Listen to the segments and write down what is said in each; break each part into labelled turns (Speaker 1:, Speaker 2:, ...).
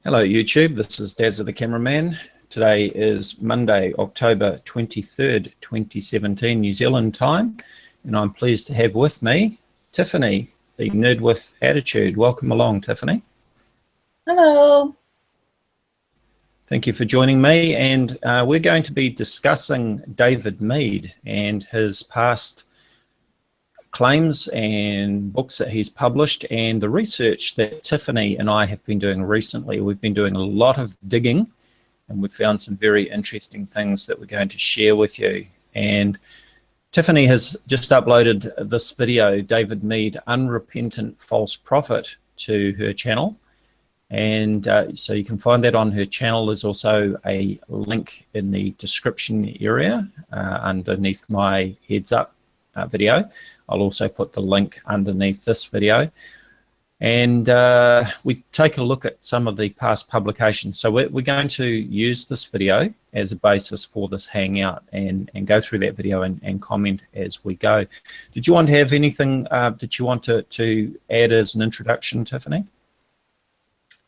Speaker 1: Hello YouTube, this is Dazza the Cameraman. Today is Monday, October 23rd, 2017, New Zealand time, and I'm pleased to have with me Tiffany, the Nerd with Attitude. Welcome along, Tiffany.
Speaker 2: Hello.
Speaker 1: Thank you for joining me, and we're going to be discussing David Meade and his past claims and books that he's published and the research that Tiffany and I have been doing recently. We've been doing a lot of digging and we've found some very interesting things that we're going to share with you. And Tiffany has just uploaded this video, David Meade, Unrepentant False Prophet, to her channel. And so you can find that on her channel. There's also a link in the description area underneath my heads up video. I'll also put the link underneath this video, and we take a look at some of the past publications. So we're going to use this video as a basis for this hangout and go through that video and comment as we go. Did you want to have anything that you want to add as an introduction, Tiffany?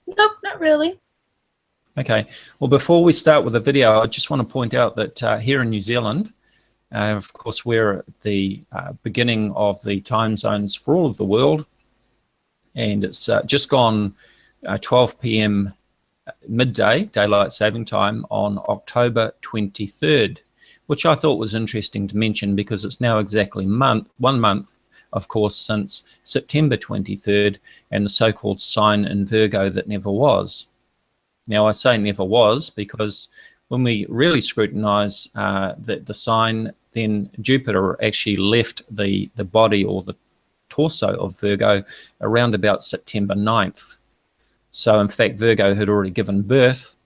Speaker 2: Nope, not really.
Speaker 1: Okay, well, before we start with the video, I just want to point out that here in New Zealand, of course, we're at the beginning of the time zones for all of the world, and it's just gone 12 p.m. midday, daylight saving time, on October 23rd, which I thought was interesting to mention because it's now exactly 1 month, of course, since September 23rd and the so-called sign in Virgo that never was. Now, I say never was because when we really scrutinize the sign, then Jupiter actually left the body or the torso of Virgo around about September 9th. So in fact, Virgo had already given birth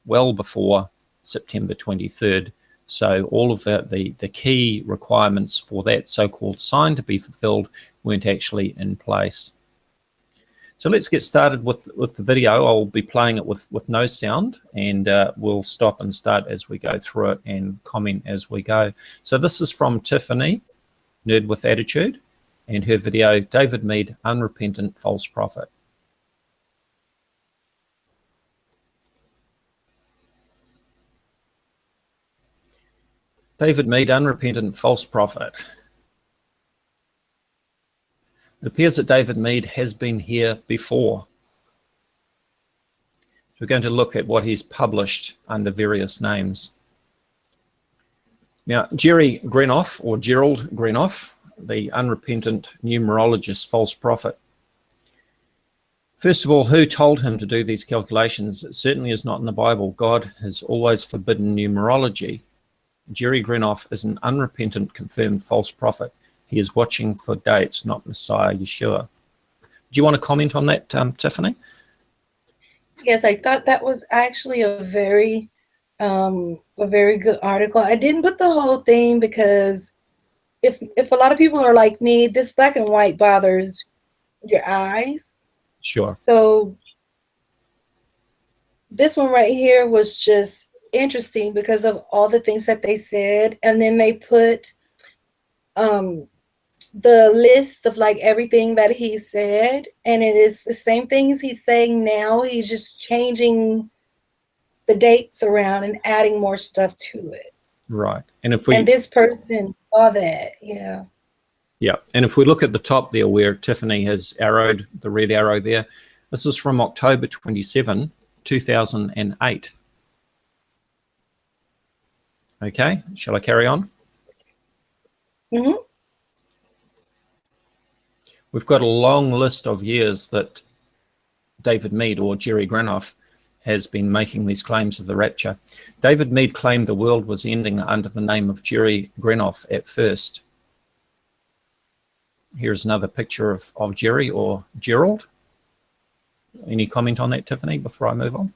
Speaker 1: well before September 23rd. So all of the key requirements for that so-called sign to be fulfilled weren't actually in place. So let's get started with the video. I'll be playing it with no sound, and we'll stop and start as we go through it and comment as we go. So this is from Tiffany, Nerd with Attitude, and her video, David Meade, Unrepentant False Prophet. David Meade, Unrepentant False Prophet. It appears that David Meade has been here before. We're going to look at what he's published under various names. Now, Jerry Greenoff, or Gerald Greenoff, the unrepentant numerologist, false prophet. First of all, who told him to do these calculations? It certainly is not in the Bible. God has always forbidden numerology. Jerry Greenoff is an unrepentant, confirmed false prophet. He is watching for dates, not Messiah Yeshua. Do you want to comment on that, Tiffany?
Speaker 2: Yes, I thought that was actually a very good article. I didn't put the whole thing because if a lot of people are like me, this black and white bothers your eyes.
Speaker 1: Sure.
Speaker 2: So this one right here was just interesting because of all the things that they said, and then they put the list of like everything that he said, and it is the same things he's saying now. He's just changing the dates around and adding more stuff to it.
Speaker 1: Right. And
Speaker 2: this person saw that, yeah.
Speaker 1: Yeah, and if we look at the top there where Tiffany has arrowed the red arrow there, this is from October 27, 2008. Okay, shall I carry on?
Speaker 2: Mm-hmm.
Speaker 1: We've got a long list of years that David Meade, or Jerry Greenoff, has been making these claims of the rapture. David Meade claimed the world was ending under the name of Jerry Greenoff at first. Here's another picture of Jerry, or Gerald. Any comment on that, Tiffany, before I move on?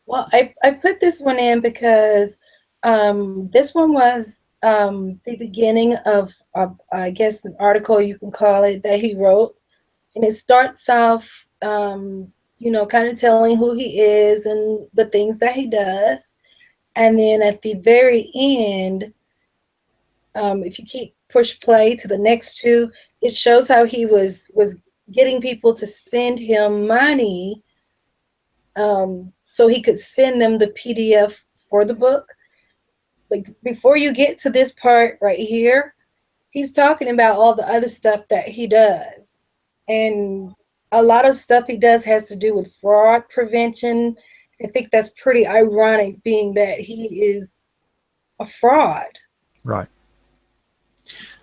Speaker 2: Well, I put this one in because this one was the beginning of I guess an article, you can call it, that he wrote, and it starts off you know, kind of telling who he is and the things that he does, and then at the very end, if you push play to the next two, it shows how he was getting people to send him money so he could send them the PDF for the book. Like, before you get to this part right here, he's talking about all the other stuff that he does. And a lot of stuff he does has to do with fraud prevention. I think that's pretty ironic, being that he is a fraud.
Speaker 1: Right.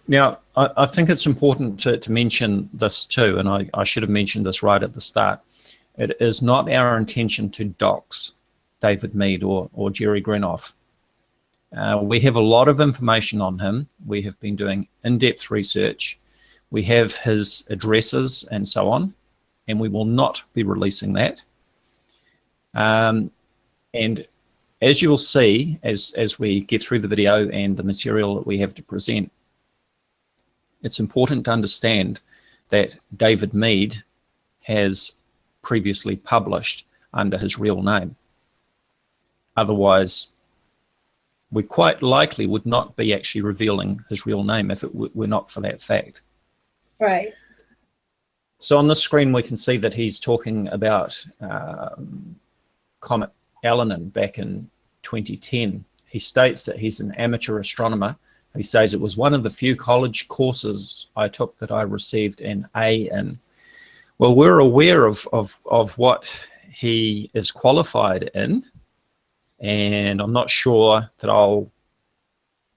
Speaker 1: Now, I think it's important to mention this too, and I should have mentioned this right at the start. It is not our intention to dox David Meade or Jerry Grenoff. We have a lot of information on him. We have been doing in-depth research. We have his addresses and so on, and we will not be releasing that. And as you will see, as we get through the video and the material that we have to present, it's important to understand that David Meade has previously published under his real name. Otherwise, we quite likely would not be actually revealing his real name if it were not for that fact.
Speaker 2: Right.
Speaker 1: So on the screen, we can see that he's talking about Comet Elenin back in 2010. He states that he's an amateur astronomer. He says it was one of the few college courses I took that I received an A in. Well, we're aware of what he is qualified in, and I'm not sure that I'll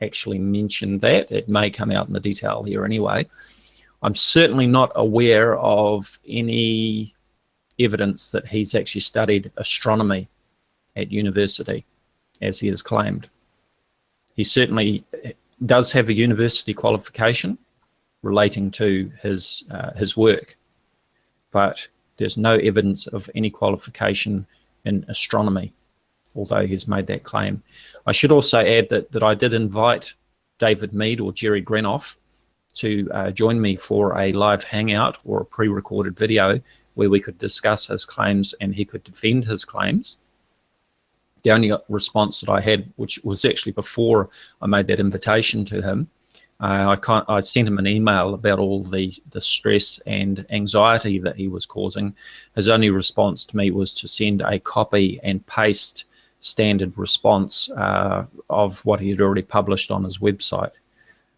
Speaker 1: actually mention that. It may come out in the detail here anyway. I'm certainly not aware of any evidence that he's actually studied astronomy at university, as he has claimed. He certainly does have a university qualification relating to his work, but there's no evidence of any qualification in astronomy, although he's made that claim. I should also add that I did invite David Meade or Jerry Grenoff to join me for a live hangout or a pre-recorded video where we could discuss his claims and he could defend his claims. The only response that I had, which was actually before I made that invitation to him, I sent him an email about all the stress and anxiety that he was causing. His only response to me was to send a copy and paste standard response of what he had already published on his website.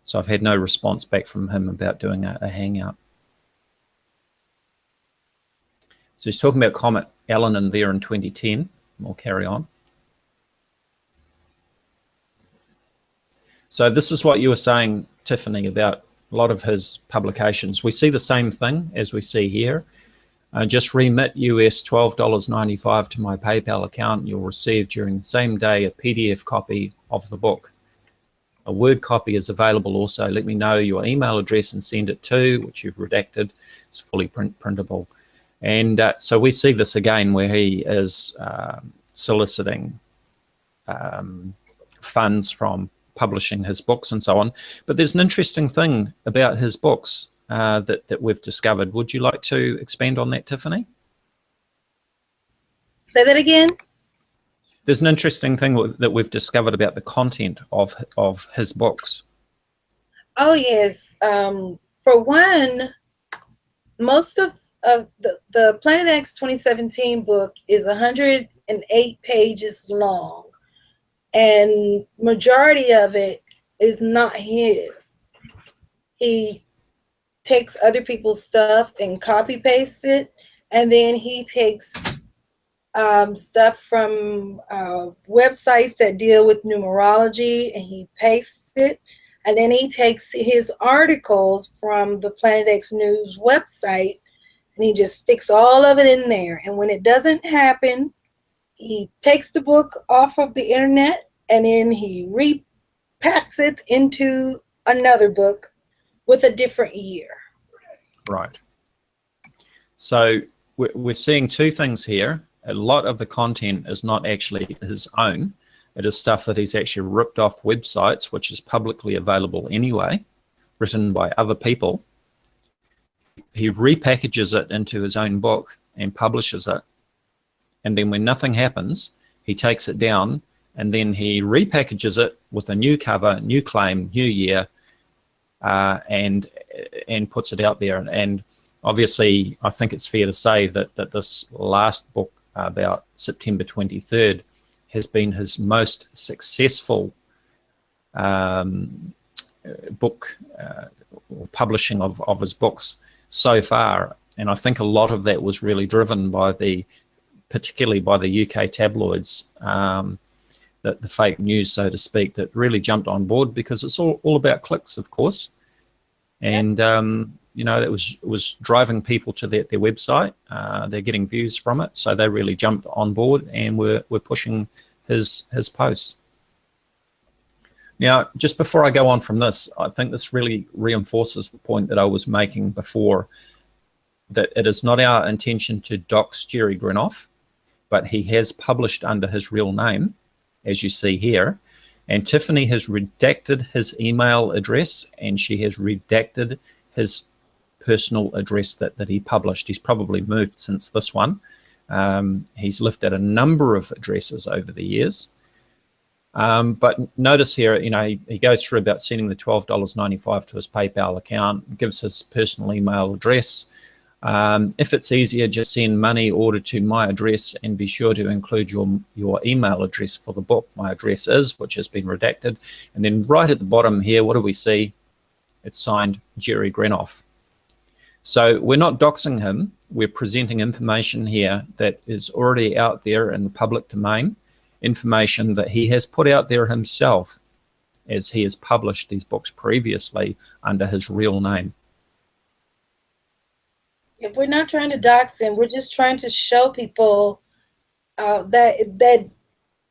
Speaker 1: So I've had no response back from him about doing a hangout. So he's talking about Comet Elenin there in 2010. We'll carry on. So this is what you were saying, Tiffany, about a lot of his publications. We see the same thing as we see here. Just remit US $12.95 to my PayPal account. You'll receive during the same day a PDF copy of the book. A Word copy is available also. Let me know your email address and send it to, which you've redacted. It's fully printable. And so we see this again where he is soliciting funds from publishing his books and so on. But there's an interesting thing about his books that we've discovered. Would you like to expand on that, Tiffany?
Speaker 2: Say that again.
Speaker 1: There's an interesting thing that we've discovered about the content of his books.
Speaker 2: Oh, yes. For one, most of the Planet X 2017 book is 108 pages long, and majority of it is not his. He takes other people's stuff and copy pastes it, and then he takes stuff from websites that deal with numerology, and he pastes it, and then he takes his articles from the Planet X News website and he just sticks all of it in there. And when it doesn't happen, he takes the book off of the internet and then he repacks it into another book with a different year.
Speaker 1: Right. So we're seeing two things here. A lot of the content is not actually his own. It is stuff that he's actually ripped off websites, which is publicly available anyway, written by other people. He repackages it into his own book and publishes it. And then when nothing happens, he takes it down and then he repackages it with a new cover, new claim, new year, and puts it out there. And obviously, I think it's fair to say that this last book about September 23rd, has been his most successful book or publishing of his books so far. And I think a lot of that was really driven by particularly by the UK tabloids, the fake news, so to speak, that really jumped on board, because it's all about clicks, of course. And you know, that was driving people to their website. They're getting views from it, so they really jumped on board, and we're pushing his posts. Now, just before I go on from this, I think this really reinforces the point that I was making before, that it is not our intention to dox Jerry Grinoff, but he has published under his real name, as you see here. And Tiffany has redacted his email address, and she has redacted his personal address that he published. He's probably moved since this one. He's lifted a number of addresses over the years. But notice here, you know, he goes through about sending the $12.95 to his PayPal account, gives his personal email address. If it's easier, just send money order to my address, and be sure to include your email address for the book. My address is, which has been redacted. And then right at the bottom here, what do we see? It's signed Jerry Grinoff. So we're not doxing him. We're presenting information here that is already out there in the public domain, information that he has put out there himself, as he has published these books previously under his real name.
Speaker 2: If we're not trying to dox him, we're just trying to show people that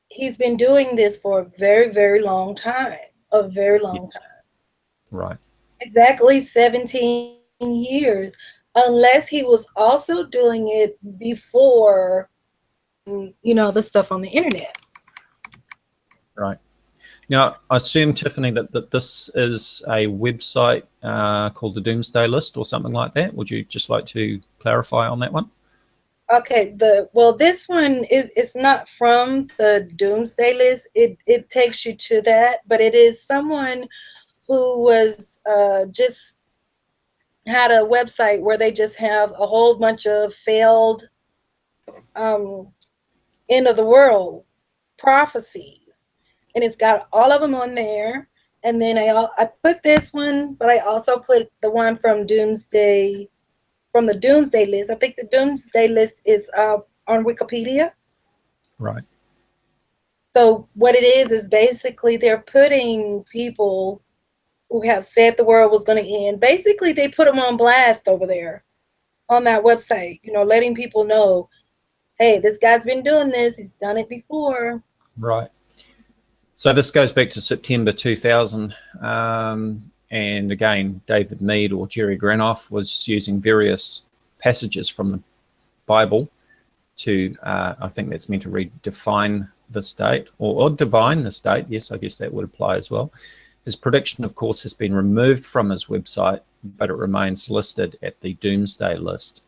Speaker 2: he's been doing this for a very, very long time. A very long time.
Speaker 1: Right.
Speaker 2: Exactly 17 years, unless he was also doing it before, you know, the stuff on the internet.
Speaker 1: Right. Now, I assume, Tiffany, that this is a website called the Doomsday List or something like that. Would you just like to clarify on that one?
Speaker 2: Okay. Well, this one it's not from the Doomsday List. It takes you to that, but it is someone who was just had a website where they just have a whole bunch of failed end of the world prophecies. And it's got all of them on there. And then I put this one, but I also put the one from Doomsday, from the Doomsday List. I think the Doomsday List is on Wikipedia.
Speaker 1: Right.
Speaker 2: So what it is basically they're putting people who have said the world was going to end. Basically, they put them on blast over there on that website, you know, letting people know, hey, this guy's been doing this. He's done it before.
Speaker 1: Right. So this goes back to September 2000, and again, David Meade or Jerry Grinoff was using various passages from the Bible to, I think that's meant to redefine the state, or divine the state. Yes, I guess that would apply as well. His prediction, of course, has been removed from his website, but it remains listed at the Doomsday List.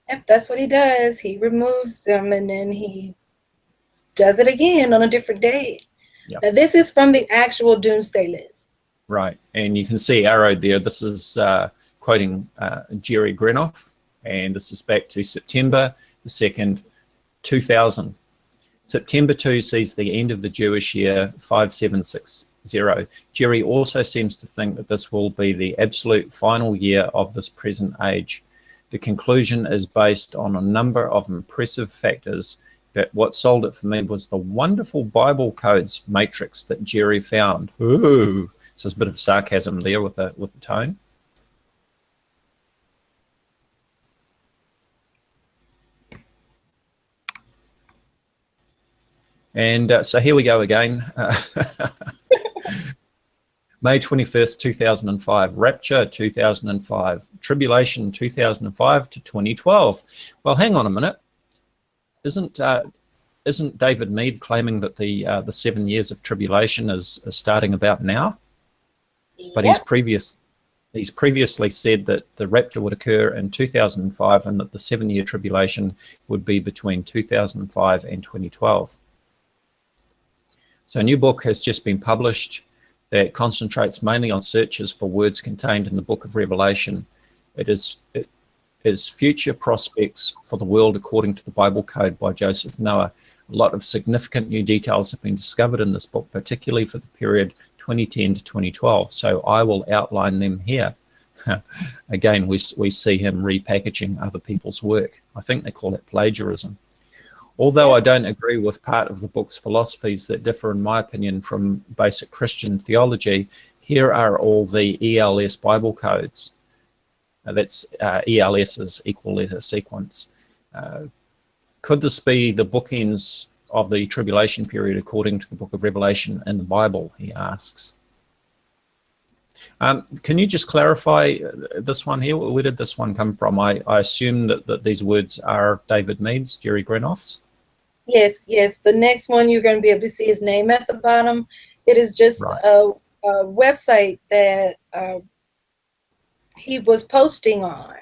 Speaker 2: Yep, that's what he does. He removes them, and then he does it again on a different date. Yep. Now, this is from the actual Doomsday List.
Speaker 1: Right, and you can see arrowed there. This is quoting Jerry Grinoff, and this is back to September the 2nd, 2000. September 2 sees the end of the Jewish year 5760. Jerry also seems to think that this will be the absolute final year of this present age. The conclusion is based on a number of impressive factors, but what sold it for me was the wonderful Bible codes matrix that Jerry found. Ooh, so there's a bit of sarcasm there with the tone. And so here we go again. May 21st, 2005, Rapture 2005, Tribulation 2005 to 2012. Well, hang on a minute. Isn't David Meade claiming that the 7 years of tribulation is starting about now? Yep. But he's previously said that the rapture would occur in 2005 and that the 7-year tribulation would be between 2005 and 2012. So a new book has just been published that concentrates mainly on searches for words contained in the book of Revelation. It is Future Prospects for the World According to the Bible Code by Joseph Noah. A lot of significant new details have been discovered in this book, particularly for the period 2010 to 2012. So I will outline them here. Again, we see him repackaging other people's work. I think they call it plagiarism. Although I don't agree with part of the book's philosophies that differ, in my opinion, from basic Christian theology, here are all the ELS Bible codes. That's ELS is equal letter sequence. Could this be the bookends of the tribulation period according to the book of Revelation in the Bible, he asks. Can you just clarify this one here? Where did this one come from? I assume that these words are David Meade's, Jerry Grenoff's?
Speaker 2: Yes, yes. The next one, you're going to be able to see his name at the bottom. It is just a website that he was posting on.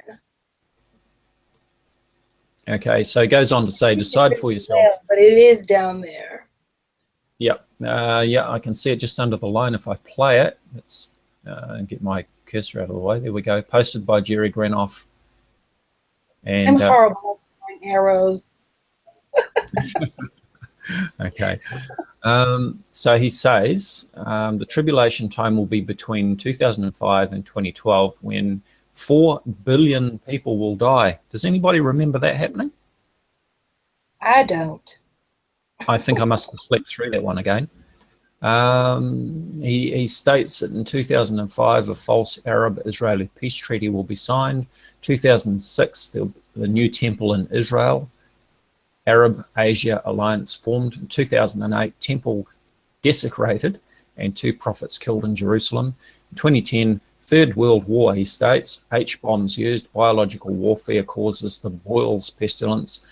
Speaker 1: Okay, so it goes on to say, decide for yourself.
Speaker 2: But it is down there.
Speaker 1: Yep. Yeah, I can see it just under the line if I play it. Let's get my cursor out of the way. There we go. Posted by Jerry Grenoff. And
Speaker 2: I'm horrible at throwing arrows.
Speaker 1: Okay. So he says the tribulation time will be between 2005 and 2012 when 4 billion people will die. Does anybody remember that happening?
Speaker 2: I don't.
Speaker 1: I think I must have slept through that one again. He states that in 2005 a false Arab-Israeli peace treaty will be signed. 2006 the new temple in Israel. Arab-Asia alliance formed. In 2008 temple desecrated and 2 prophets killed in Jerusalem. In 2010 Third World War, he states, H-bombs used, biological warfare causes the boils pestilence.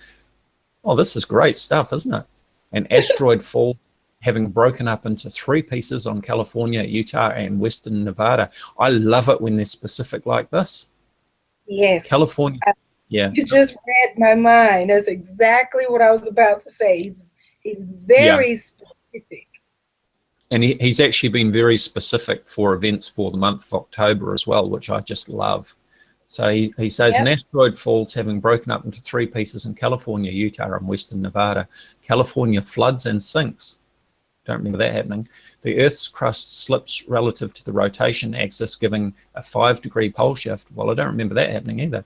Speaker 1: Oh, this is great stuff, isn't it? An asteroid fall having broken up into 3 pieces on California, Utah, and western Nevada. I love it when they're specific like this.
Speaker 2: Yes.
Speaker 1: California. Yeah.
Speaker 2: You just read my mind. That's exactly what I was about to say. He's very specific.
Speaker 1: And he's actually been very specific for events for the month of October as well, which I just love. So he says, an asteroid falls having broken up into 3 pieces in California, Utah, and western Nevada. California floods and sinks. Don't remember that happening. The Earth's crust slips relative to the rotation axis, giving a 5-degree pole shift. Well, I don't remember that happening either.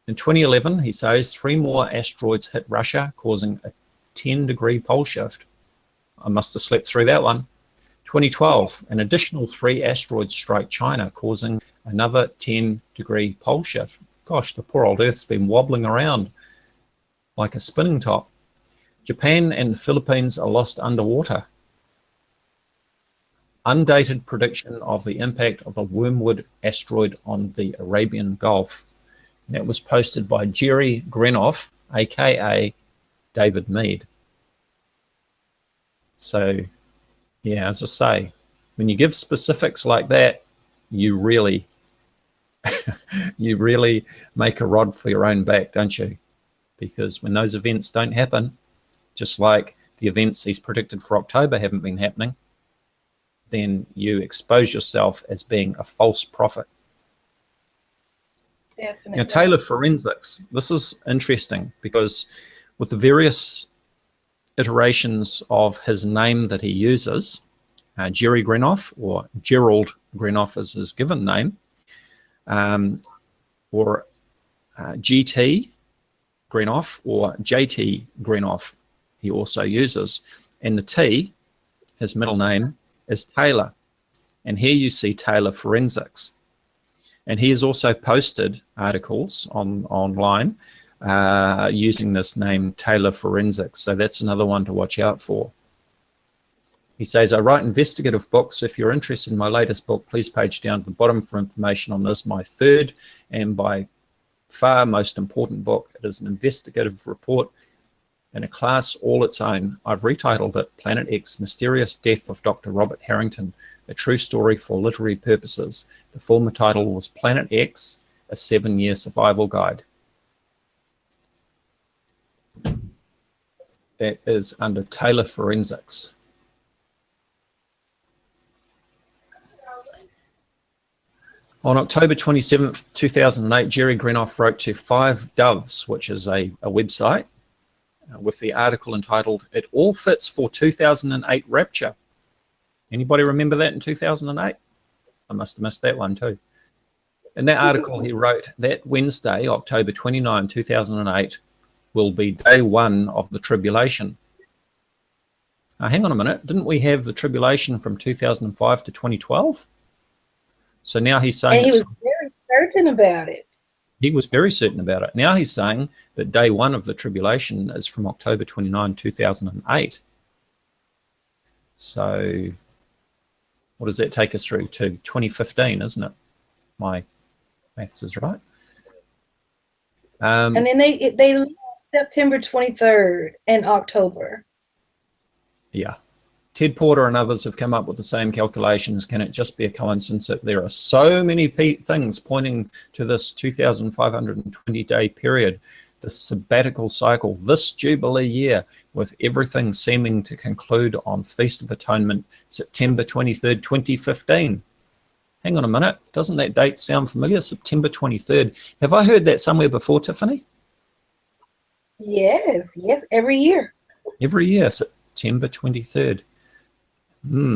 Speaker 1: In 2011, he says, 3 more asteroids hit Russia, causing a 10-degree pole shift. I must have slept through that one. 2012, an additional 3 asteroids strike China, causing another 10-degree pole shift. Gosh, the poor old Earth's been wobbling around like a spinning top. Japan and the Philippines are lost underwater. Undated prediction of the impact of the Wormwood asteroid on the Arabian Gulf. And that was posted by Jerry Grenoff, aka David Meade. So, yeah, as I say, when you give specifics like that, you really, you really make a rod for your own back, don't you? Because when those events don't happen, just like the events he's predicted for October haven't been happening, then you expose yourself as being a false prophet.
Speaker 2: Definitely.
Speaker 1: Now, Taylor forensics. This is interesting because with the various iterations of his name that he uses, Jerry Grenoff, or Gerald Grenoff is his given name, or GT Grenoff, or JT Grenoff he also uses. And the T, his middle name, is Taylor. And here you see Taylor Forensics. And he has also posted articles online using this name, Taylor Forensics. So that's another one to watch out for. He says, I write investigative books. If you're interested in my latest book, please page down to the bottom for information on this, my 3rd and by far most important book. It is an investigative report in a class all its own. I've retitled it Planet X, Mysterious Death of Dr. Robert Harrington, a true story for literary purposes. The former title was Planet X, a 7-year survival guide. That is under Taylor Forensics. On October 27th, 2008, Jerry Greenoff wrote to Five Doves, which is a website, with the article entitled, "It All Fits for 2008 Rapture." Anybody remember that in 2008? I must have missed that one too. In that article, he wrote that Wednesday, October 29, 2008, will be day one of the tribulation. Now, hang on a minute. Didn't we have the tribulation from 2005 to 2012? So now he's saying...
Speaker 2: And he was very certain about it.
Speaker 1: He was very certain about it. Now he's saying that day one of the tribulation is from October 29, 2008. So what does that take us through to 2015, isn't it? My maths is right.
Speaker 2: And then they leave September 23rd and October.
Speaker 1: Yeah. Ted Porter and others have come up with the same calculations. Can it just be a coincidence that there are so many things pointing to this 2,520-day period, this sabbatical cycle, this Jubilee year, with everything seeming to conclude on Feast of Atonement, September 23rd, 2015? Hang on a minute. Doesn't that date sound familiar? September 23rd. Have I heard that somewhere before, Tiffany?
Speaker 2: Yes, every year.
Speaker 1: Every year, September 23rd.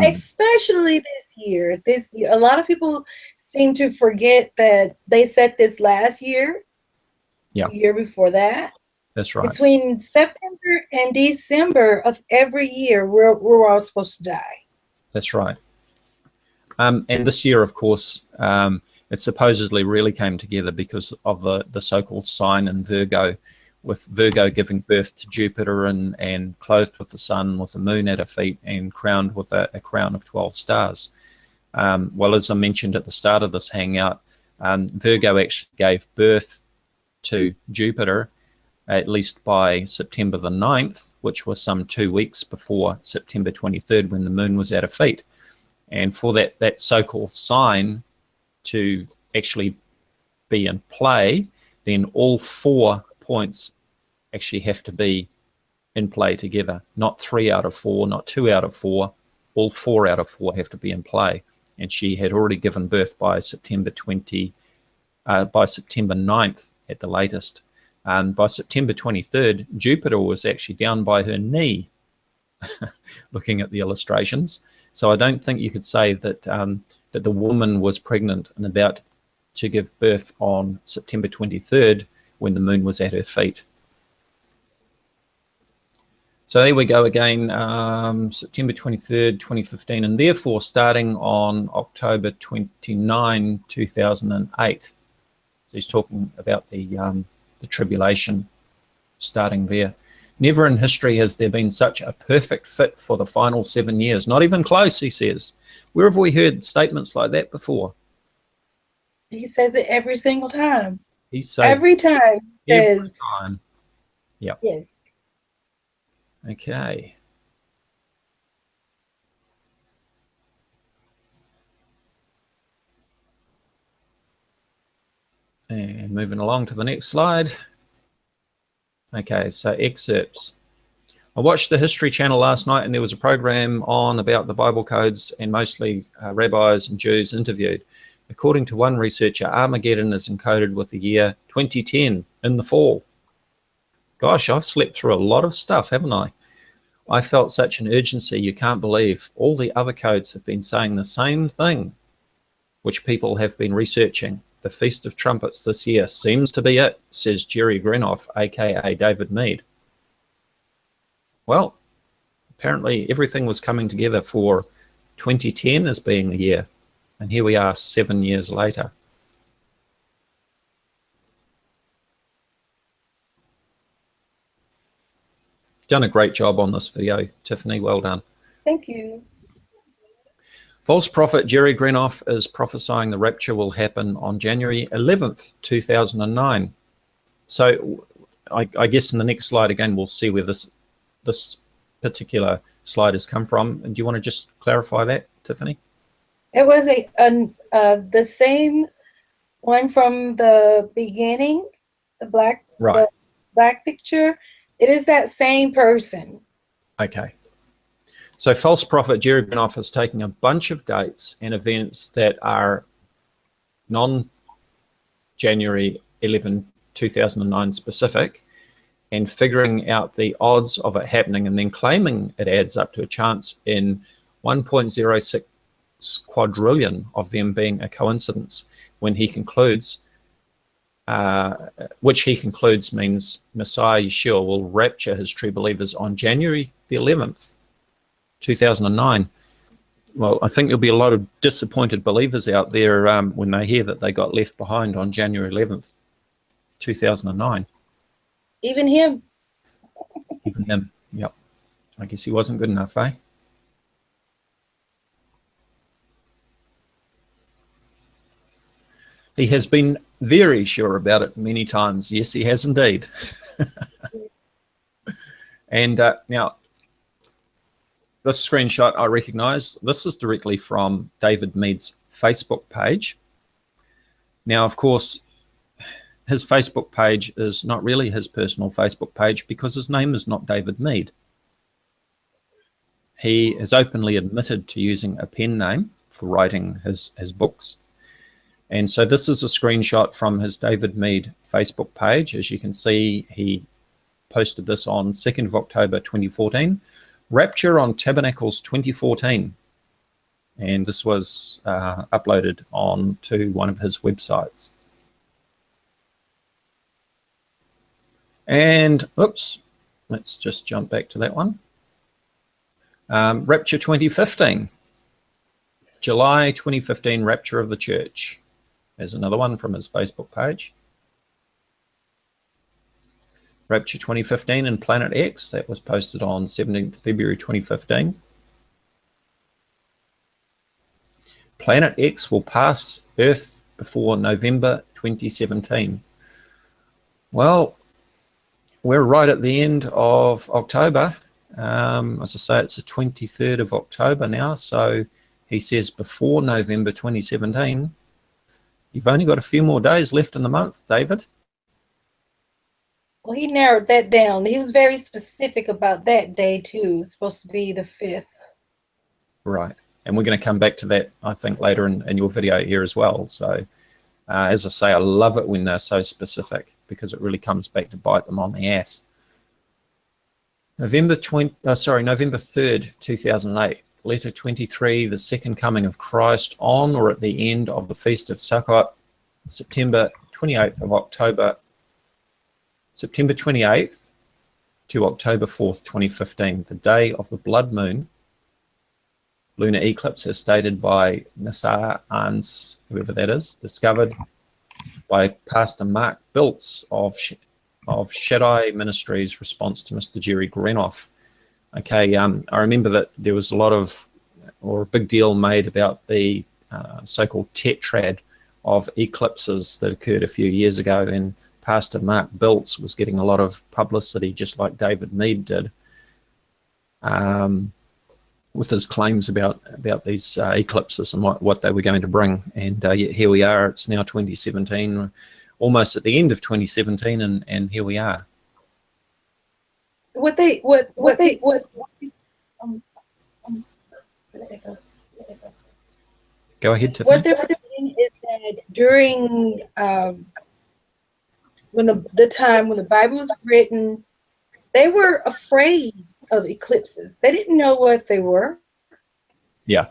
Speaker 2: Especially this year. A lot of people seem to forget that they set this last year.
Speaker 1: Yeah.
Speaker 2: The year before that.
Speaker 1: That's right.
Speaker 2: Between September and December of every year, we're all supposed to die.
Speaker 1: That's right. And this year, of course, it supposedly really came together because of the so-called sign in Virgo, with Virgo giving birth to Jupiter and clothed with the sun, with the moon at her feet, and crowned with a crown of 12 stars. Well, as I mentioned at the start of this Hangout, Virgo actually gave birth to Jupiter, at least by September the 9th, which was some 2 weeks before September 23rd, when the moon was at her feet. And for that so-called sign to actually be in play, then all 4 points actually have to be in play together. Not 3 out of 4, not 2 out of 4, all 4 out of 4 have to be in play. And she had already given birth by September 9th at the latest. By September 23rd, Jupiter was actually down by her knee, looking at the illustrations. So I don't think you could say that that the woman was pregnant and about to give birth on September 23rd when the moon was at her feet. So there we go again, September 23rd, 2015, and therefore starting on October 29, 2008. So he's talking about the tribulation starting there. Never in history has there been such a perfect fit for the final 7 years. Not even close, he says. Where have we heard statements like that before?
Speaker 2: He says it every single time.
Speaker 1: He says
Speaker 2: every time.
Speaker 1: Every time. Yeah.
Speaker 2: Yes.
Speaker 1: Okay. And moving along to the next slide. Okay, so excerpts. I watched the History Channel last night and there was a program on about the Bible codes and mostly rabbis and Jews interviewed. According to one researcher, Armageddon is encoded with the year 2010 in the fall. Gosh, I've slept through a lot of stuff, haven't I? I felt such an urgency you can't believe. All the other codes have been saying the same thing, which people have been researching. The Feast of Trumpets this year seems to be it, says Jerry Greenoff, aka David Meade. Well, apparently everything was coming together for 2010 as being the year, and here we are 7 years later. You've done a great job on this video, Tiffany. Well done.
Speaker 2: Thank you.
Speaker 1: False prophet Jerry Greenoff is prophesying the rapture will happen on January 11th, 2009. So I guess in the next slide again, we'll see where this particular slide has come from. And do you want to just clarify that, Tiffany?
Speaker 2: It was the same one from the beginning, the black picture. It is that same person.
Speaker 1: Okay. So false prophet Jerry Greenoff is taking a bunch of dates and events that are non-January 11, 2009 specific, and figuring out the odds of it happening, and then claiming it adds up to a chance in 1.06 quadrillion of them being a coincidence, when he concludes, which he concludes means Messiah Yeshua will rapture his true believers on January the 11th, 2009. Well, I think there'll be a lot of disappointed believers out there when they hear that they got left behind on January 11th, 2009.
Speaker 2: Even him.
Speaker 1: Even him, yep. I guess he wasn't good enough, eh? He has been very sure about it many times. Yes, he has indeed. And now, this screenshot I recognize, this is directly from David Meade's Facebook page. Now, of course, his Facebook page is not really his personal Facebook page because his name is not David Meade. He is openly admitted to using a pen name for writing his books. And so this is a screenshot from his David Meade Facebook page. As you can see, he posted this on 2nd of October 2014. Rapture on Tabernacles 2014. And this was uploaded on to one of his websites. And, oops, let's just jump back to that one. Rapture 2015. July 2015, Rapture of the Church. There's another one from his Facebook page. Rapture 2015 in Planet X. That was posted on 17th February 2015. Planet X will pass Earth before November 2017. Well, we're right at the end of October. As I say, it's the 23rd of October now. So he says before November 2017. You've only got a few more days left in the month, David.
Speaker 2: Well, he narrowed that down. He was very specific about that day, too. It's supposed to be the 5th.
Speaker 1: Right. And we're going to come back to that, I think, later in your video here as well. So, as I say, I love it when they're so specific because it really comes back to bite them on the ass. November 3rd, 2008. Letter 23, the second coming of Christ on or at the end of the Feast of Sukkot, September 28th to October 4th, 2015, the day of the blood moon, lunar eclipse as stated by Nasar Ans, whoever that is, discovered by Pastor Mark Biltz of Shaddai Ministries' response to Mr. Jerry Grenoff. Okay, I remember that there was a lot of, or a big deal made about the so-called tetrad of eclipses that occurred a few years ago, and Pastor Mark Biltz was getting a lot of publicity, just like David Meade did, with his claims about these eclipses and what they were going to bring. And yet here we are. It's now 2017, almost at the end of 2017, and here we are.
Speaker 2: Go
Speaker 1: ahead, Tiffany.
Speaker 2: What they're doing is that during when the time when the Bible was written, they were afraid of eclipses. They didn't know what they were.
Speaker 1: Yeah.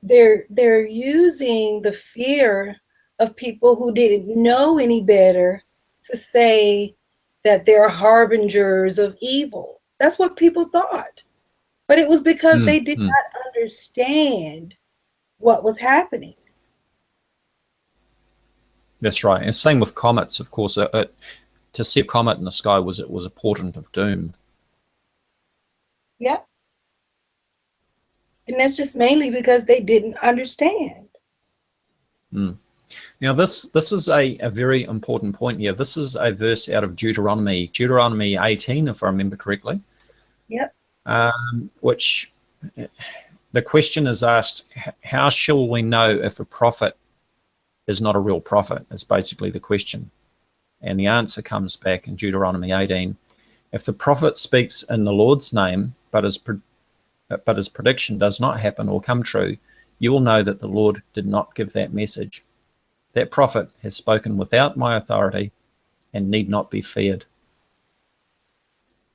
Speaker 2: They're using the fear of people who didn't know any better to say that they're harbingers of evil. That's what people thought. But it was because they did not understand what was happening.
Speaker 1: That's right. And same with comets, of course. To see a comet in the sky was a portent of doom.
Speaker 2: Yeah. And that's just mainly because they didn't understand.
Speaker 1: Now, this is a very important point here. This is a verse out of Deuteronomy 18, if I remember correctly.
Speaker 2: Yep.
Speaker 1: Which the question is asked, how shall we know if a prophet is not a real prophet, is basically the question. And the answer comes back in Deuteronomy 18. If the prophet speaks in the Lord's name, but his prediction does not happen or come true, you will know that the Lord did not give that message. That prophet has spoken without my authority and need not be feared.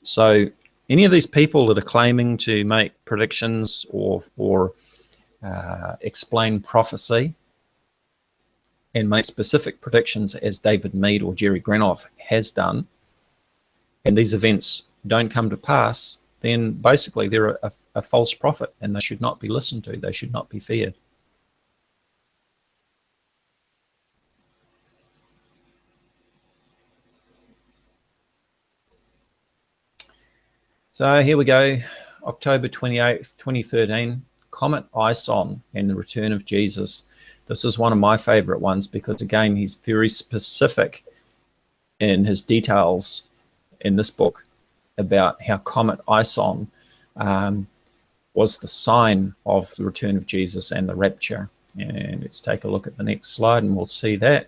Speaker 1: So any of these people that are claiming to make predictions or explain prophecy and make specific predictions as David Meade or Jerry Grenoff has done, and these events don't come to pass, then basically they're a false prophet and they should not be listened to. They should not be feared. So here we go, October 28th, 2013, Comet Ison and the Return of Jesus. This is one of my favorite ones because, again, he's very specific in his details in this book about how Comet Ison was the sign of the return of Jesus and the rapture. And let's take a look at the next slide and we'll see that.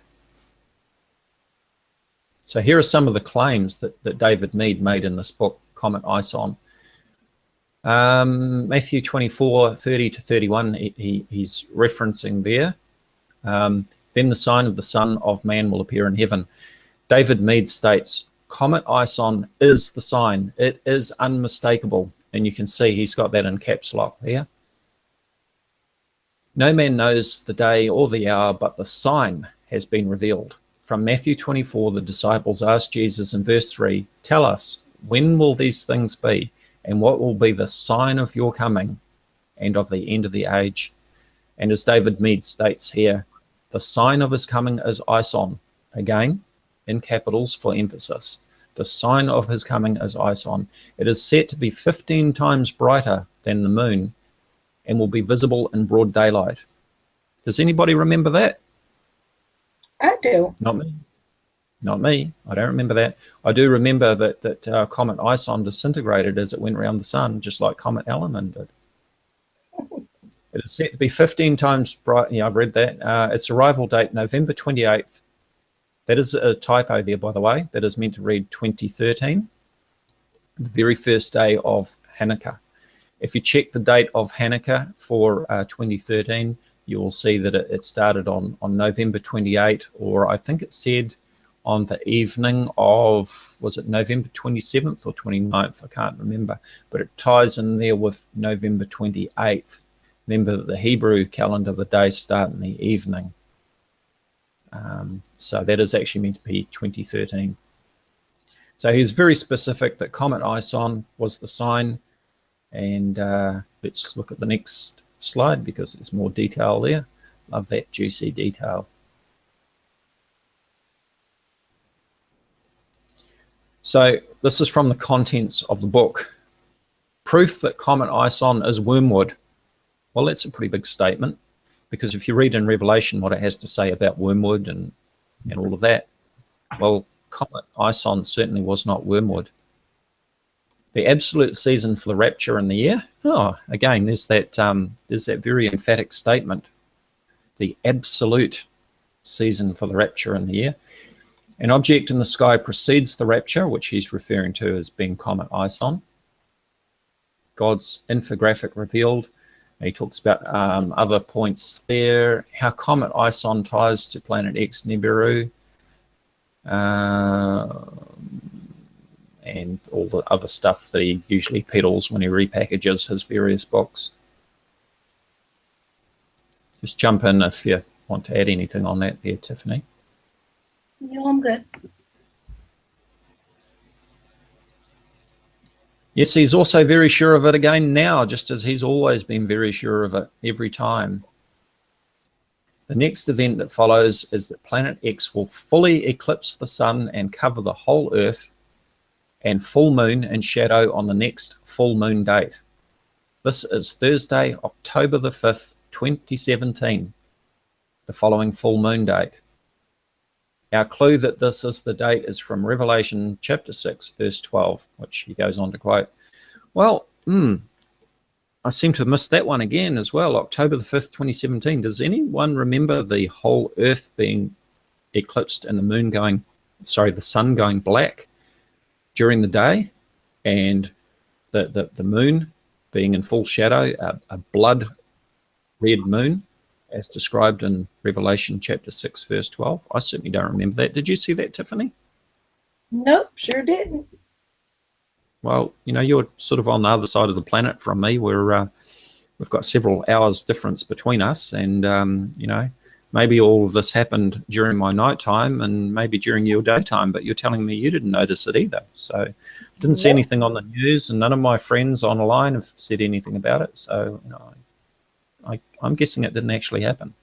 Speaker 1: So here are some of the claims that David Meade made in this book, Comet Ison. Matthew 24:30-31, he's referencing there. Then the sign of the Son of Man will appear in heaven. David Meade states, Comet Ison is the sign. It is unmistakable. And you can see he's got that in caps lock there. No man knows the day or the hour, but the sign has been revealed. From Matthew 24, the disciples asked Jesus in verse 3, tell us, when will these things be? And what will be the sign of your coming and of the end of the age? And as David Meade states here, the sign of his coming is Ison. Again, in capitals for emphasis. The sign of his coming is Ison. It is set to be 15 times brighter than the moon and will be visible in broad daylight. Does anybody remember that?
Speaker 2: I do.
Speaker 1: Not me. Not me. I don't remember that. I do remember that Comet Ison disintegrated as it went around the sun, just like Comet Ellerman did. It is set to be 15 times bright. Yeah, I've read that. Its arrival date, November 28th. That is a typo there, by the way. That is meant to read 2013, the very first day of Hanukkah. If you check the date of Hanukkah for 2013, you will see that it started on November 28, or I think it said on the evening of, was it November 27th or 29th? I can't remember, but it ties in there with November 28th. Remember that the Hebrew calendar, the days start in the evening. So that is actually meant to be 2013. So he's very specific that Comet Ison was the sign. And let's look at the next slide because there's more detail there. Love that juicy detail. So this is from the contents of the book. Proof that Comet Ison is wormwood. Well, that's a pretty big statement, because if you read in Revelation what it has to say about wormwood and all of that, well, Comet Ison certainly was not wormwood. The absolute season for the rapture in the year. Oh, again, there's that very emphatic statement. The absolute season for the rapture in the year. An object in the sky precedes the rapture, which he's referring to as being Comet Ison. God's infographic revealed. He talks about other points there. How Comet Ison ties to Planet X Nibiru. And all the other stuff that he usually peddles when he repackages his various books. Just jump in if you want to add anything on that there, Tiffany.
Speaker 2: No, I'm good.
Speaker 1: Yes, he's also very sure of it again now, just as he's always been very sure of it every time. The next event that follows is that Planet X will fully eclipse the sun and cover the whole Earth, and full moon and shadow on the next full moon date. This is Thursday, October the 5th, 2017, the following full moon date. Our clue that this is the date is from Revelation chapter 6, verse 12, which he goes on to quote. Well, I seem to have missed that one again as well, October the 5th, 2017. Does anyone remember the whole Earth being eclipsed and the moon going, sorry, the sun going black during the day, and the moon being in full shadow, a blood red moon as described in Revelation chapter 6, verse 12. I certainly don't remember that. Did you see that, Tiffany?
Speaker 2: Nope, sure didn't.
Speaker 1: Well, you know, you're sort of on the other side of the planet from me. We've got several hours difference between us, and you know, maybe all of this happened during my nighttime and maybe during your daytime, but you're telling me you didn't notice it either. So I didn't see anything on the news, and none of my friends online have said anything about it. So, you know, I'm guessing it didn't actually happen.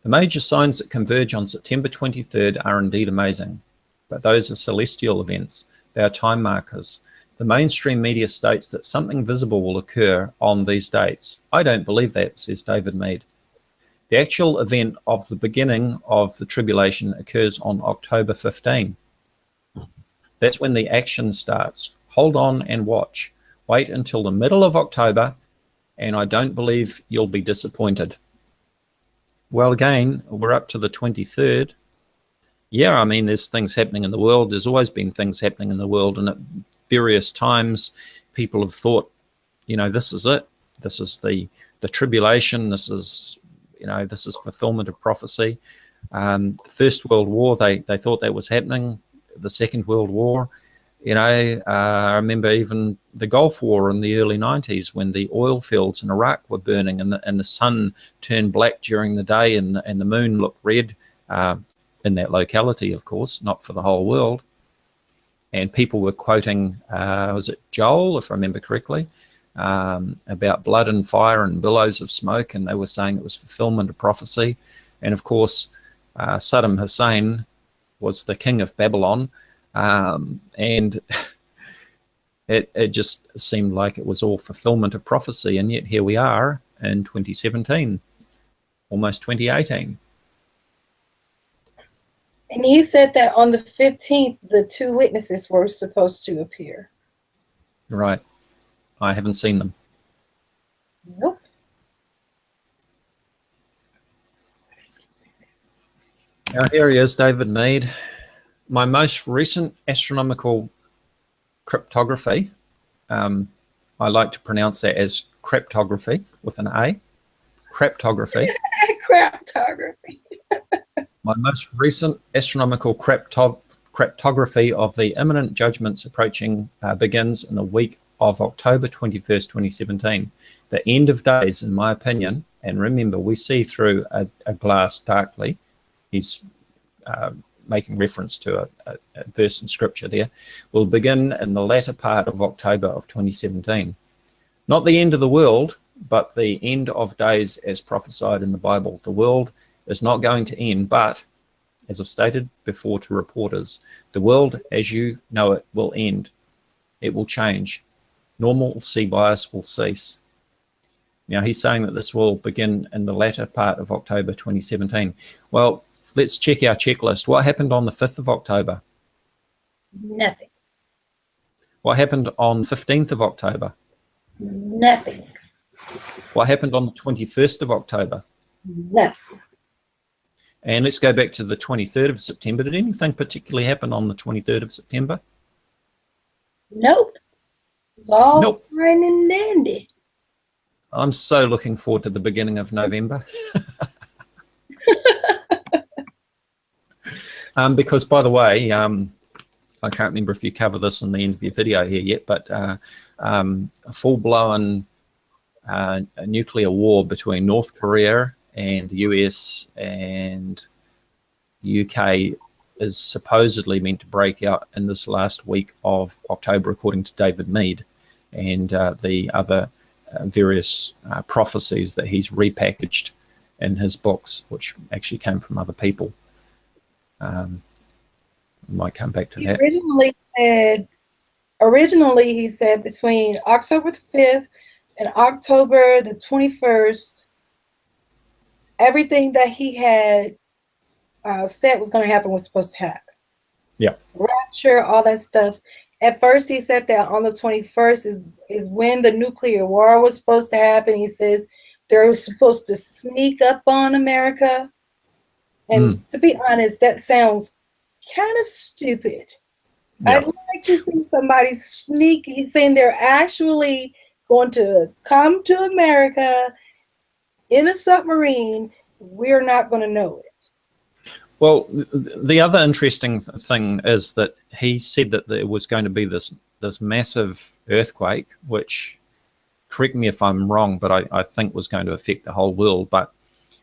Speaker 1: The major signs that converge on September 23rd are indeed amazing, but those are celestial events. They are time markers. The mainstream media states that something visible will occur on these dates. I don't believe that, says David Meade. The actual event of the beginning of the tribulation occurs on October 15. That's when the action starts. Hold on and watch. Wait until the middle of October, and I don't believe you'll be disappointed. Well, again, we're up to the 23rd. Yeah, I mean, there's things happening in the world. There's always been things happening in the world, and at various times, people have thought, you know, this is it. This is the tribulation. This is, you know, this is fulfillment of prophecy. The First World War, they thought that was happening. The Second World War, you know, I remember even the Gulf War in the early 90s when the oil fields in Iraq were burning and the sun turned black during the day and the moon looked red in that locality, of course, not for the whole world. And people were quoting, was it Joel, if I remember correctly, about blood and fire and billows of smoke, and they were saying it was fulfillment of prophecy. And of course, Saddam Hussein was the king of Babylon, and it just seemed like it was all fulfillment of prophecy, and yet here we are in 2017, almost 2018.
Speaker 2: And he said that on the 15th, the two witnesses were supposed to appear.
Speaker 1: Right. I haven't seen them.
Speaker 2: Nope.
Speaker 1: Now, here he is, David Meade. My most recent astronomical cryptography, I like to pronounce that as cryptography with an A. Cryptography.
Speaker 2: Cryptography.
Speaker 1: My most recent astronomical cryptography of the imminent judgments approaching begins in the week of October 21st, 2017. The end of days, in my opinion, and remember, we see through a glass darkly. He's making reference to a verse in scripture there, will begin in the latter part of October of 2017. Not the end of the world, but the end of days as prophesied in the Bible. The world is not going to end, but, as I've stated before to reporters, the world as you know it will end. It will change. Normalcy bias will cease. Now, he's saying that this will begin in the latter part of October 2017. Well, let's check our checklist. What happened on the 5th of October?
Speaker 2: Nothing.
Speaker 1: What happened on 15th of October?
Speaker 2: Nothing.
Speaker 1: What happened on the 21st of October?
Speaker 2: Nothing.
Speaker 1: And let's go back to the 23rd of September. Did anything particularly happen on the 23rd of September?
Speaker 2: Nope. It's all
Speaker 1: Nope.
Speaker 2: fine and dandy.
Speaker 1: I'm so looking forward to the beginning of November. Because, by the way, I can't remember if you cover this in the end of your video here yet, but a full-blown nuclear war between North Korea and the US and UK is supposedly meant to break out in this last week of October, according to David Meade and the other various prophecies that he's repackaged in his books, which actually came from other people. We might come back to that.
Speaker 2: Originally he said between October the 5th and October the 21st, everything that he had said was going to happen was supposed to happen.
Speaker 1: Yeah.
Speaker 2: Rapture, all that stuff. At first he said that on the 21st is when the nuclear war was supposed to happen. He says they're supposed to sneak up on America. And to be honest, that sounds kind of stupid. I'd
Speaker 1: Yeah.
Speaker 2: like to see somebody sneaky saying they're actually going to come to America in a submarine. We're not going to know it.
Speaker 1: Well, the other interesting thing is that he said that there was going to be this massive earthquake, which, correct me if I'm wrong, but I think was going to affect the whole world, but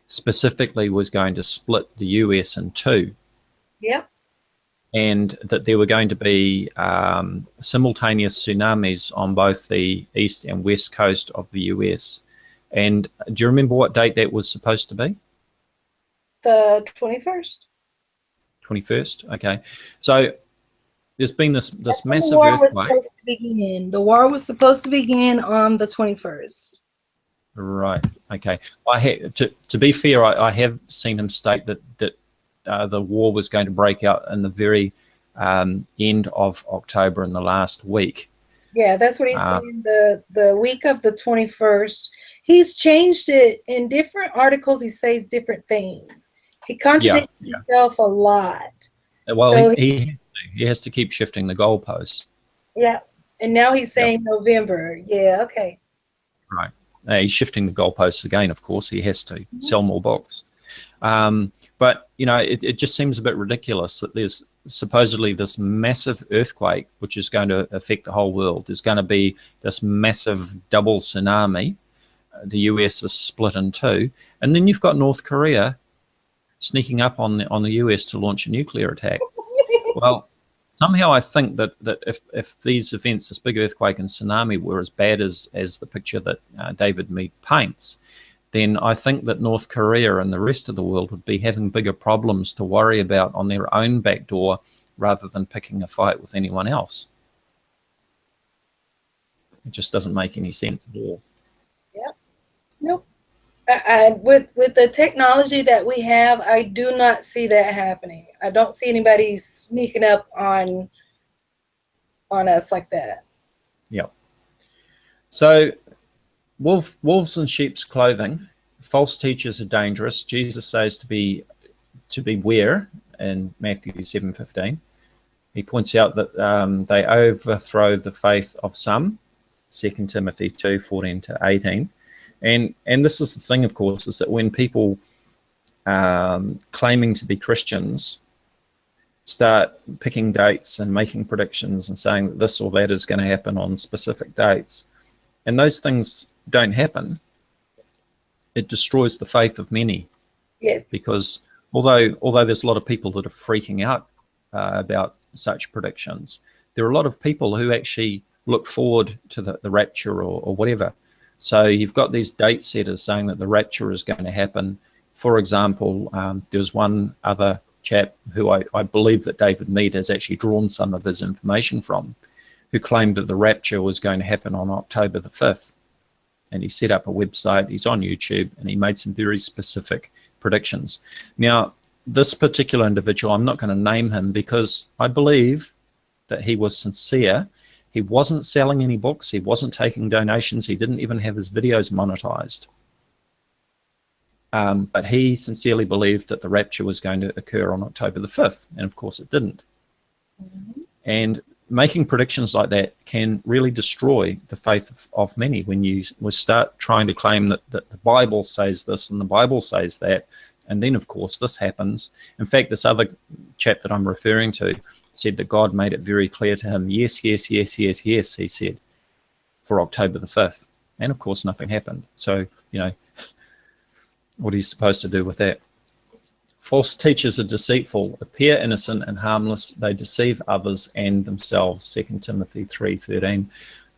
Speaker 1: specifically was going to split the US in two.
Speaker 2: Yep.
Speaker 1: And that there were going to be simultaneous tsunamis on both the east and west coast of the US. And do you remember what date that was supposed to be?
Speaker 2: The 21st.
Speaker 1: 21st? Okay. So there's been this massive
Speaker 2: the war was
Speaker 1: earthquake.
Speaker 2: supposed to begin. The war was supposed to begin on the 21st.
Speaker 1: Right. Okay. To be fair, I have seen him state that the war was going to break out in the very end of October in the last week.
Speaker 2: Yeah, that's what he's saying. The week of the 21st. He's changed it in different articles. He says different things. He contradicts himself a lot.
Speaker 1: Well,
Speaker 2: so
Speaker 1: he has to keep shifting the goalposts.
Speaker 2: Yeah, and now he's saying November. Yeah. Okay.
Speaker 1: Right. He's shifting the goalposts again. Of course, he has to sell more books. But you know, it just seems a bit ridiculous that there's supposedly this massive earthquake which is going to affect the whole world. There's going to be this massive double tsunami. The US is split in two, and then you've got North Korea sneaking up on the US to launch a nuclear attack. Well, somehow I think that if these events, this big earthquake and tsunami, were as bad as the picture that David Meade paints, then I think that North Korea and the rest of the world would be having bigger problems to worry about on their own back door rather than picking a fight with anyone else. It just doesn't make any sense at all.
Speaker 2: Yep. Nope. With the technology that we have, I do not see that happening. I don't see anybody sneaking up on us like that.
Speaker 1: Yep. So wolves in sheep's clothing. False teachers are dangerous. Jesus says to beware in Matthew 7:15. He points out that they overthrow the faith of some. 2 Timothy 2:14-18. And this is the thing, of course, is that when people claiming to be Christians start picking dates and making predictions and saying that this or that is going to happen on specific dates, and those things don't happen, it destroys the faith of many.
Speaker 2: Yes.
Speaker 1: Because although there's a lot of people that are freaking out about such predictions, there are a lot of people who actually look forward to the rapture or whatever. So you've got these date setters saying that the rapture is going to happen. For example, there's one other chap who I believe that David Meade has actually drawn some of his information from, who claimed that the rapture was going to happen on October the 5th. And he set up a website, he's on YouTube, and he made some very specific predictions. Now, this particular individual, I'm not going to name him because I believe that he was sincere. He wasn't selling any books, he wasn't taking donations, he didn't even have his videos monetized. But he sincerely believed that the rapture was going to occur on October the 5th, and of course it didn't. Mm-hmm. And making predictions like that can really destroy the faith of many when you start trying to claim that the Bible says this and the Bible says that, and then of course this happens. In fact, this other chap that I'm referring to said that God made it very clear to him, yes, yes, yes, yes, yes, he said, for October the 5th. And of course nothing happened. So, you know, what are you supposed to do with that? False teachers are deceitful, appear innocent and harmless. They deceive others and themselves, 2 Timothy 3:13.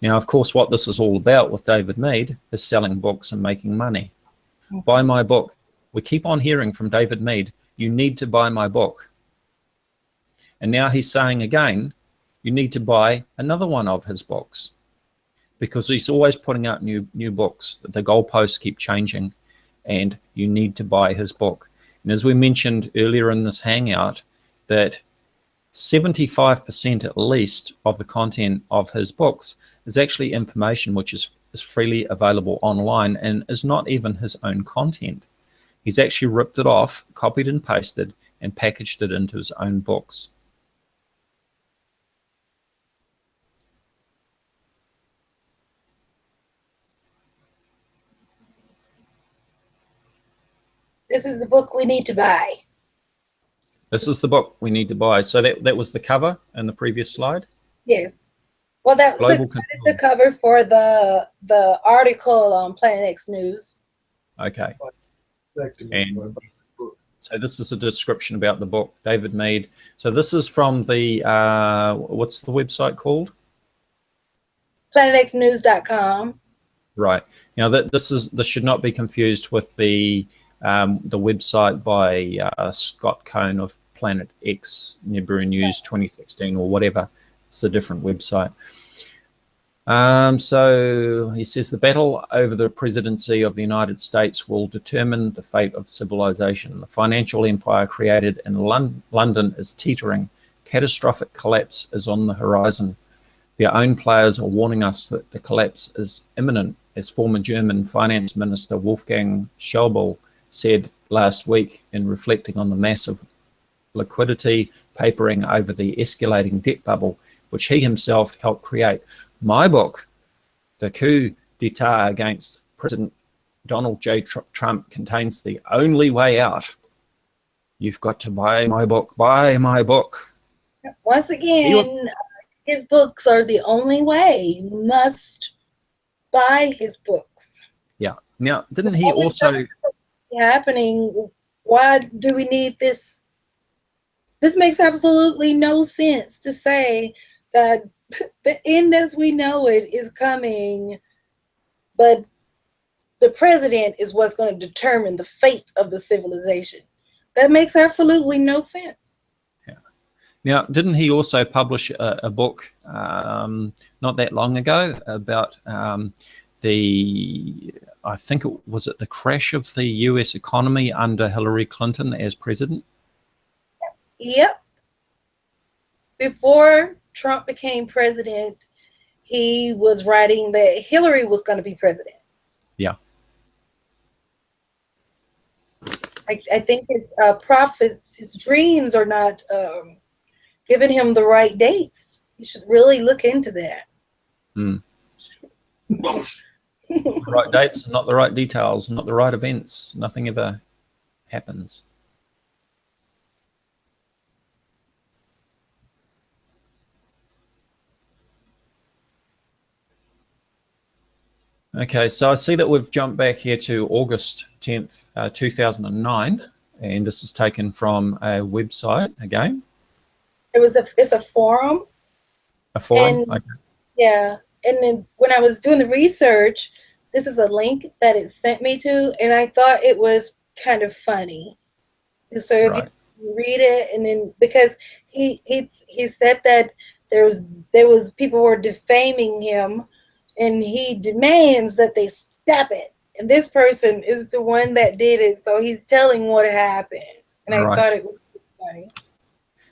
Speaker 1: Now, of course, what this is all about with David Meade is selling books and making money. Mm-hmm. Buy my book. We keep on hearing from David Meade, you need to buy my book. And now he's saying again, you need to buy another one of his books, because he's always putting out new books. The goalposts keep changing, and you need to buy his book. And as we mentioned earlier in this Hangout, that 75% at least of the content of his books is actually information which is freely available online and is not even his own content. He's actually ripped it off, copied and pasted, and packaged it into his own books.
Speaker 2: This is the book we need to buy.
Speaker 1: This is the book we need to buy. So that was the cover in the previous slide?
Speaker 2: Yes. Well, that is the cover for the article on Planet X News.
Speaker 1: Okay. And so this is a description about the book, David Meade. So this is from the, what's the website called?
Speaker 2: PlanetXnews.com.
Speaker 1: Right. Now this should not be confused with the website by Scott Cohn of Planet X Nebula News 2016 or whatever. It's a different website. So he says the battle over the presidency of the United States will determine the fate of civilization. The financial empire created in London is teetering. Catastrophic collapse is on the horizon. Their own players are warning us that the collapse is imminent, as former German Finance Minister Wolfgang Schäuble said last week in reflecting on the massive liquidity papering over the escalating debt bubble, which he himself helped create. My book, The Coup d'etat against President Donald J. Trump, contains the only way out. You've got to buy my book. Buy my book.
Speaker 2: Once again, his books are the only way. You must buy his books.
Speaker 1: Yeah. Now, didn't he also...
Speaker 2: happening? Why do we need this? This makes absolutely no sense to say that the end as we know it is coming, but the president is what's going to determine the fate of the civilization. That makes absolutely no sense.
Speaker 1: Yeah. Now, didn't he also publish a book not that long ago about I think it was the crash of the US economy under Hillary Clinton as president?
Speaker 2: Yep. Before Trump became president, he was writing that Hillary was going to be president.
Speaker 1: Yeah.
Speaker 2: I think his prophets, his dreams are not giving him the right dates. You should really look into that.
Speaker 1: Mm. The right dates, not the right details, not the right events. Nothing ever happens. Okay, so I see that we've jumped back here to August 10th, 2009, and this is taken from a website again.
Speaker 2: It's a forum.
Speaker 1: A forum?
Speaker 2: And, okay. Yeah, and then when I was doing the research, this is a link that it sent me to, and I thought it was kind of funny. So if you read it, and then because he said that there was people were defaming him, and he demands that they stop it. And this person is the one that did it, so he's telling what happened. And I thought it was funny.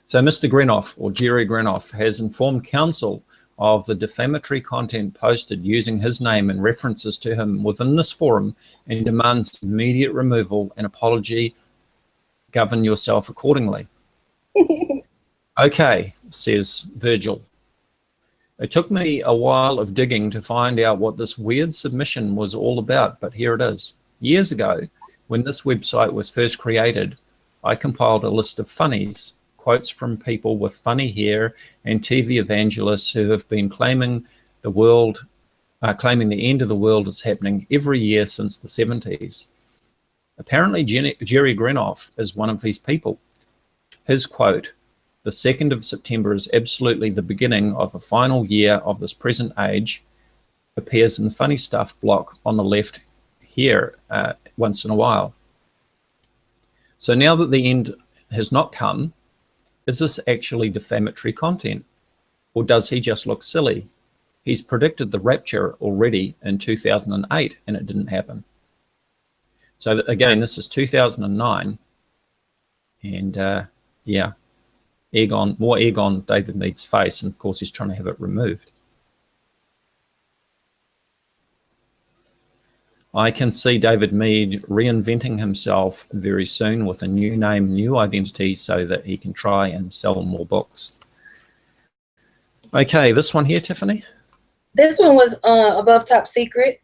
Speaker 1: So Mr. Grenoff, or Jerry Grenoff, has informed counsel of the defamatory content posted using his name and references to him within this forum and demands immediate removal and apology. Govern yourself accordingly. Okay, says Virgil. It took me a while of digging to find out what this weird submission was all about, but here it is. Years ago, when this website was first created, I compiled a list of funnies, quotes from people with funny hair and TV evangelists who have been claiming the end of the world is happening every year since the 70s. Apparently, Jerry Grenoff is one of these people. His quote, "The 2nd of September is absolutely the beginning of the final year of this present age," appears in the funny stuff block on the left here once in a while. So now that the end has not come, is this actually defamatory content? Or does he just look silly? He's predicted the rapture already in 2008 and it didn't happen. So again, this is 2009. And yeah, more egg on David Meade's face. And of course, he's trying to have it removed. I can see David Meade reinventing himself very soon with a new name, new identity, so that he can try and sell more books. Okay, this one here, Tiffany?
Speaker 2: This one was above top secret,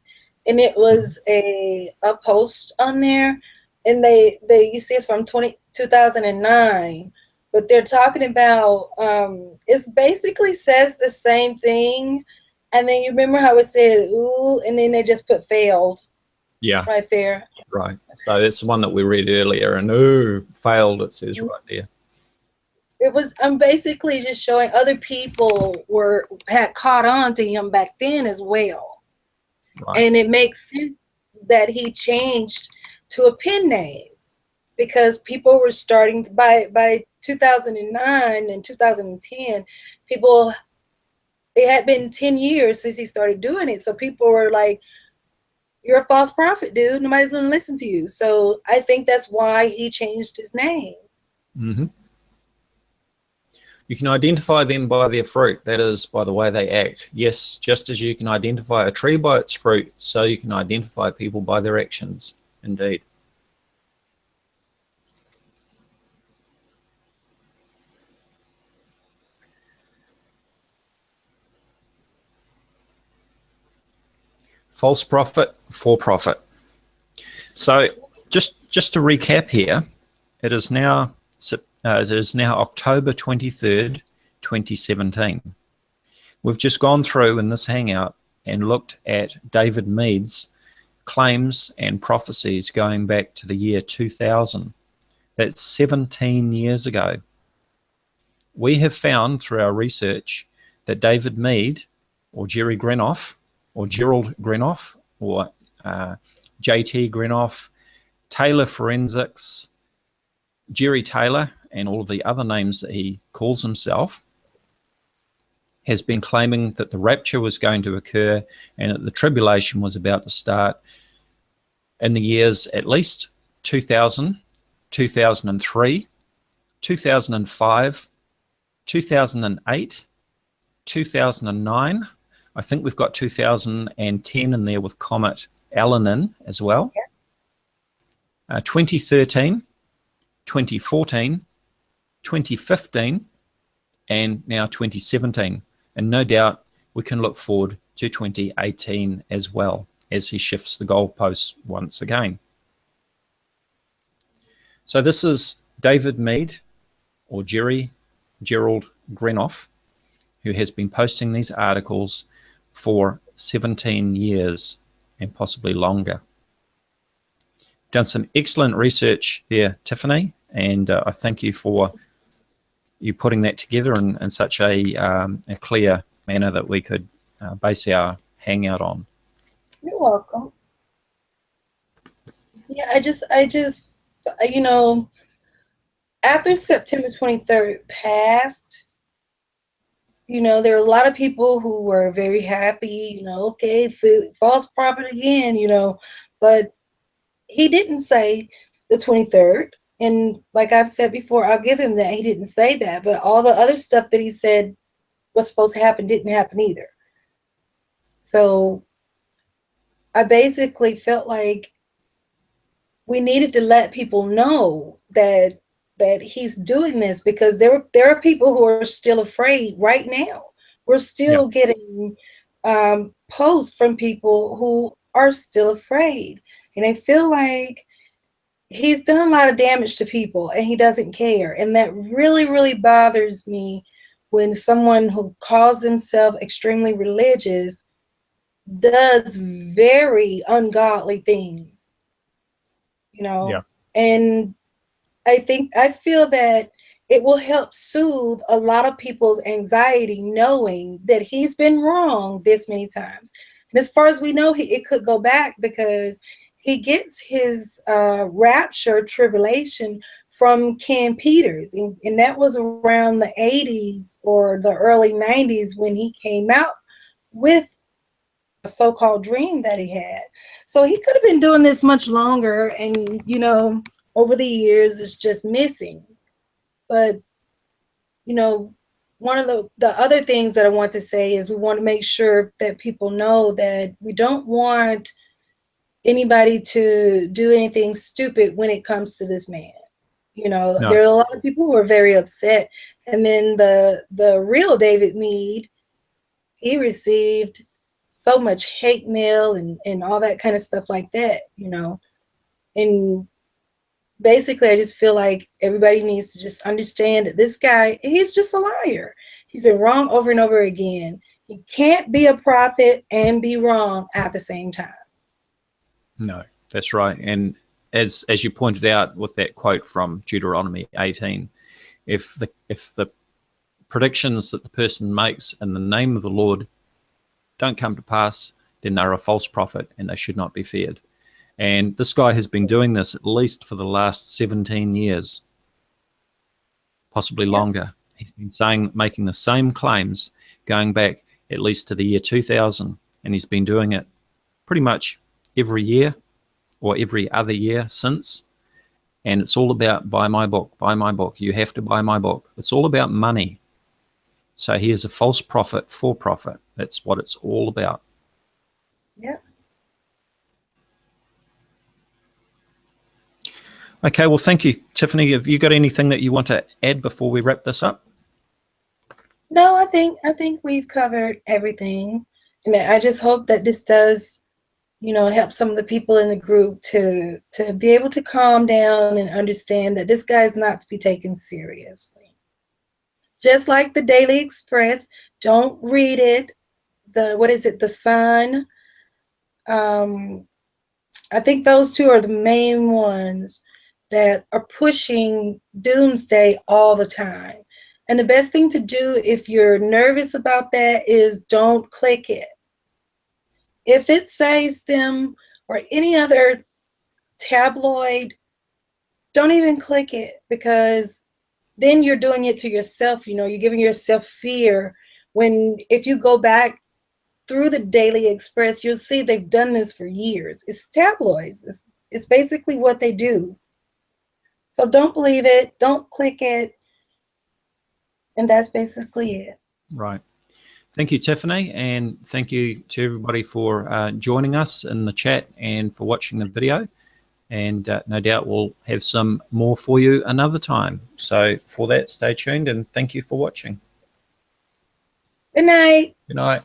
Speaker 2: and it was a post on there and they you see it's from 2009, but they're talking about it's basically says the same thing, and then you remember how it said ooh, and then they just put failed
Speaker 1: Yeah.
Speaker 2: right there.
Speaker 1: Right. So that's the one that we read earlier, and ooh, failed, it says right there.
Speaker 2: It was basically just showing other people had caught on to him back then as well.
Speaker 1: Right.
Speaker 2: And it makes sense that he changed to a pen name, because people were starting to, by 2009 and 2010, people, it had been 10 years since he started doing it. So people were like, you're a false prophet, dude. Nobody's going to listen to you. So I think that's why he changed his name.
Speaker 1: Mm-hmm. You can identify them by their fruit, that is, by the way they act. Yes, just as you can identify a tree by its fruit, so you can identify people by their actions. Indeed. False prophet, for profit. So just to recap here, it is now October 23rd, 2017. We've just gone through in this Hangout and looked at David Meade's claims and prophecies going back to the year 2000. That's 17 years ago. We have found through our research that David Meade, or Jerry Grenoff, or Gerald Grenoff, or JT Grenoff, Taylor Forensics, Jerry Taylor, and all of the other names that he calls himself, has been claiming that the rapture was going to occur and that the tribulation was about to start in the years at least 2000, 2003, 2005, 2008, 2009. I think we've got 2010 in there with Comet Allen as well. 2013, 2014, 2015, and now 2017. And no doubt we can look forward to 2018 as well, as he shifts the goalposts once again. So this is David Meade, or Gerald Grenoff, who has been posting these articles for 17 years and possibly longer. Done some excellent research there, Tiffany, and I thank you for you putting that together in such a clear manner that we could base our Hangout on.
Speaker 2: You're welcome. Yeah, I just, you know, after September 23rd passed, you know, there were a lot of people who were very happy, you know, okay, false prophet again, you know, but he didn't say the 23rd. And like I've said before, I'll give him that. He didn't say that, but all the other stuff that he said was supposed to happen didn't happen either. So I basically felt like we needed to let people know that he's doing this, because there are people who are still afraid right now. We're still getting posts from people who are still afraid, and I feel like he's done a lot of damage to people and he doesn't care. And that really, really bothers me when someone who calls himself extremely religious does very ungodly things, you know.
Speaker 1: Yeah.
Speaker 2: And I feel that it will help soothe a lot of people's anxiety knowing that he's been wrong this many times. And as far as we know, it could go back, because he gets his rapture tribulation from Ken Peters. And that was around the 80s or the early 90s when he came out with a so-called dream that he had. So he could have been doing this much longer, and, you know, over the years it's just missing. But, you know, one of the other things that I want to say is we want to make sure that people know that we don't want anybody to do anything stupid when it comes to this man. You know,
Speaker 1: No.
Speaker 2: there are a lot of people who are very upset. And then the real David Meade, he received so much hate mail and all that kind of stuff like that, you know. And basically, I just feel like everybody needs to just understand that this guy, he's just a liar. He's been wrong over and over again. He can't be a prophet and be wrong at the same time.
Speaker 1: No, that's right. And as you pointed out with that quote from Deuteronomy 18, if the predictions that the person makes in the name of the Lord don't come to pass, then they're a false prophet and they should not be feared. And this guy has been doing this at least for the last 17 years, possibly longer. He's been making the same claims going back at least to the year 2000, and he's been doing it pretty much every year or every other year since. And it's all about buy my book, buy my book. You have to buy my book. It's all about money. So he is a false prophet for profit. That's what it's all about.
Speaker 2: Yeah.
Speaker 1: Okay, well, thank you, Tiffany. Have you got anything that you want to add before we wrap this up?
Speaker 2: No, I think we've covered everything. And I just hope that this does, help some of the people in the group to be able to calm down and understand that this guy is not to be taken seriously. Just like the Daily Express, don't read it. The Sun. I think those two are the main ones that are pushing doomsday all the time. And the best thing to do if you're nervous about that is don't click it. If it says them or any other tabloid, don't even click it, because then you're doing it to yourself. You're giving yourself fear. If you go back through the Daily Express, you'll see they've done this for years. It's tabloids. It's basically what they do. So don't believe it. Don't click it. And that's basically it.
Speaker 1: Right. Thank you, Tiffany, and thank you to everybody for joining us in the chat and for watching the video. And no doubt we'll have some more for you another time. So for that, stay tuned and thank you for watching.
Speaker 2: Good night.
Speaker 1: Good night.